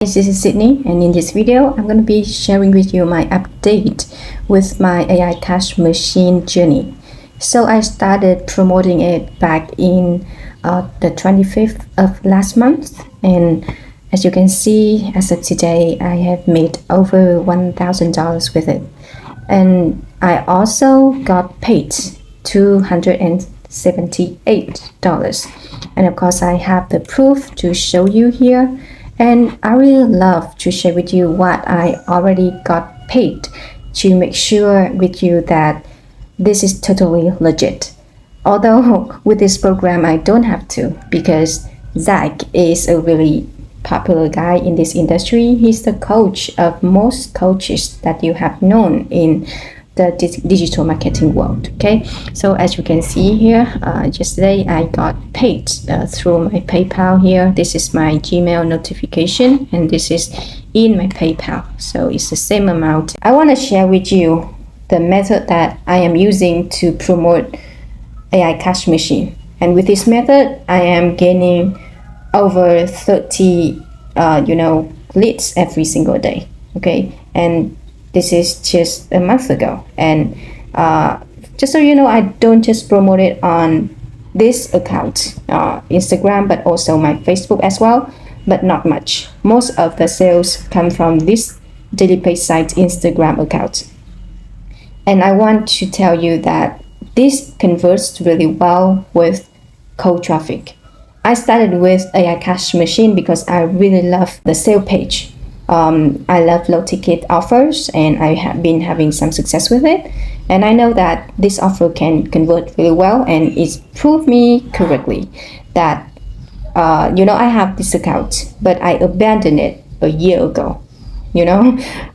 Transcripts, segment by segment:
This is Sydney, and in this video I'm going to be sharing with you my update with my AI cash machine journey. So I started promoting it back in the 25th of last month, and as you can see, as of today I have made over $1,000 with it, and I also got paid $278, and of course I have the proof to show you here. And I really love to share with you what I already got paid to make sure with you that this is totally legit. Although with this program I don't have to, because Zach is a really popular guy in this industry. He's the coach of most coaches that you have known in the digital marketing world. Okay, so as you can see here, yesterday I got paid through my PayPal here. This is my Gmail notification, and this is in my PayPal, so it's the same amount. I want to share with you the method that I am using to promote AI cash machine, and with this method I am gaining over 30 leads every single day. Okay, and this is just a month ago, and just so you know, I don't just promote it on this account, Instagram, but also my Facebook as well, but not much. Most of the sales come from this dailypaysite Instagram account, and I want to tell you that this converts really well with cold traffic. I started with AI cash machine because I really love the sale page. I love low ticket offers, and I have been having some success with it, and I know that this offer can convert really well, and it's proved me correctly that I have this account, but I abandoned it a year ago,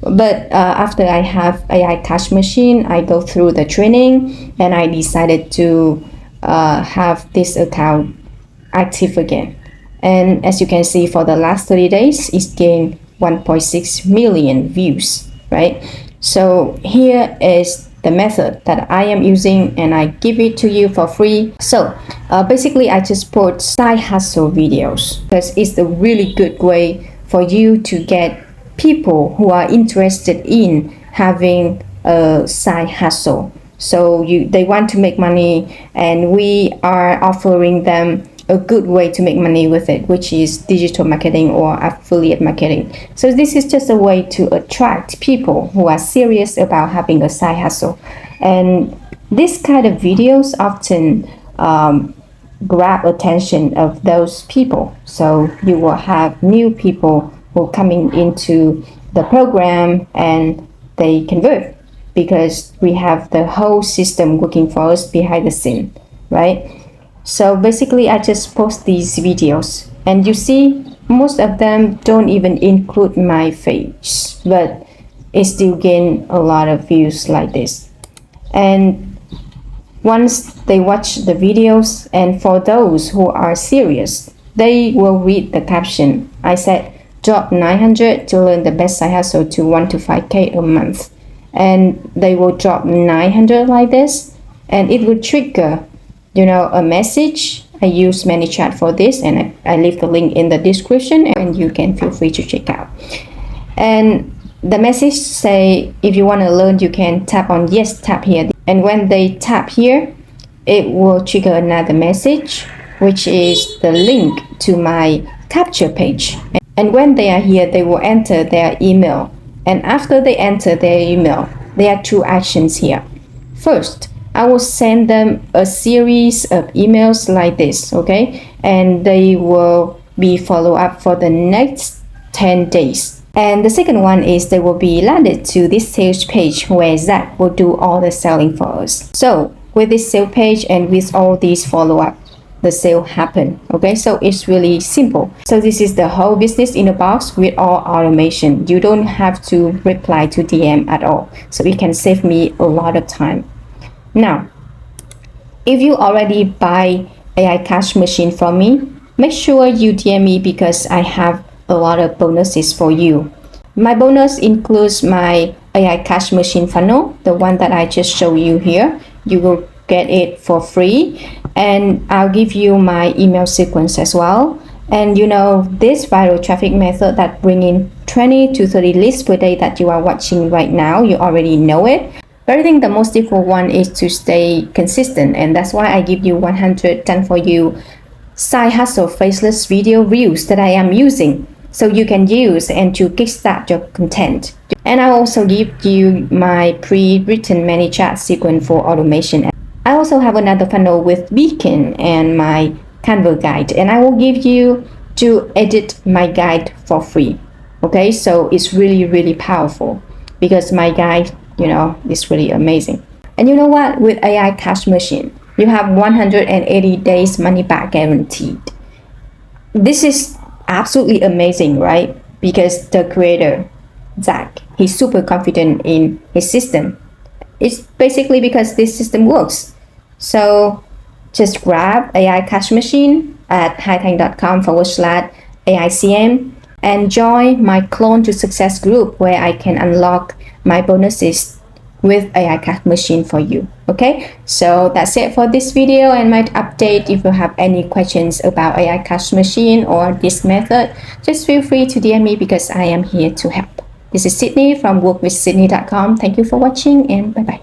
but after I have AI cash machine, I go through the training, and I decided to have this account active again. And as you can see, for the last 30 days it's gained 1.6 million views, right? So here is the method that I am using, and I give it to you for free. So basically I just put side hustle videos because it's a really good way for you to get people who are interested in having a side hustle. So they want to make money, and we are offering them a good way to make money with it, which is digital marketing or affiliate marketing. So this is just a way to attract people who are serious about having a side hustle, and this kind of videos often grab attention of those people. So you will have new people who are coming into the program, and they convert because we have the whole system working for us behind the scene, right? So basically I just post these videos, and you see most of them don't even include my face, but it still gain a lot of views like this. And once they watch the videos, and for those who are serious, they will read the caption. I said drop 900 to learn the best side hustle to 1 to 5K a month, and they will drop 900 like this, and it will trigger a message. I use ManyChat for this, and I leave the link in the description, and you can feel free to check out. And the message say, if you want to learn, you can tap on yes, tap here, and when they tap here, it will trigger another message, which is the link to my capture page. And when they are here, they will enter their email, and after they enter their email, there are two actions here. First, I will send them a series of emails like this, okay? And they will be follow up for the next 10 days. And the second one is they will be landed to this sales page where Zach will do all the selling for us. So with this sale page and with all these follow up, the sale happen, okay? So it's really simple. So this is the whole business in a box with all automation. You don't have to reply to DM at all. So it can save me a lot of time. Now, if you already buy AI cash machine from me, make sure you DM me because I have a lot of bonuses for you. My bonus includes my AI cash machine funnel, the one that I just showed you here. You will get it for free, and I'll give you my email sequence as well. And you know, this viral traffic method that bring in 20 to 30 leads per day that you are watching right now, you already know it. But I think the most difficult one is to stay consistent, and that's why I give you 100 done for you side hustle faceless video reels that I am using, so you can use and to kickstart your content. And I also give you my pre-written ManyChat sequence for automation. I also have another funnel with Beacon and my Canva guide, and I will give you to edit my guide for free. Okay, so it's really powerful because my guide, you know, is really amazing. And you know what? With AI Cash Machine, you have 180 days money back guaranteed. This is absolutely amazing, right? Because the creator, Zach, he's super confident in his system. It's basically because this system works. So just grab AI Cash Machine at hithanhdotcom/AICM and join my Clone to Success group where I can unlock my bonuses with AI Cash Machine for you. Okay, so that's it for this video and my update. If you have any questions about AI Cash Machine or this method, just feel free to DM me because I am here to help. This is Sydney from WorkWithSydney.com. Thank you for watching and bye bye.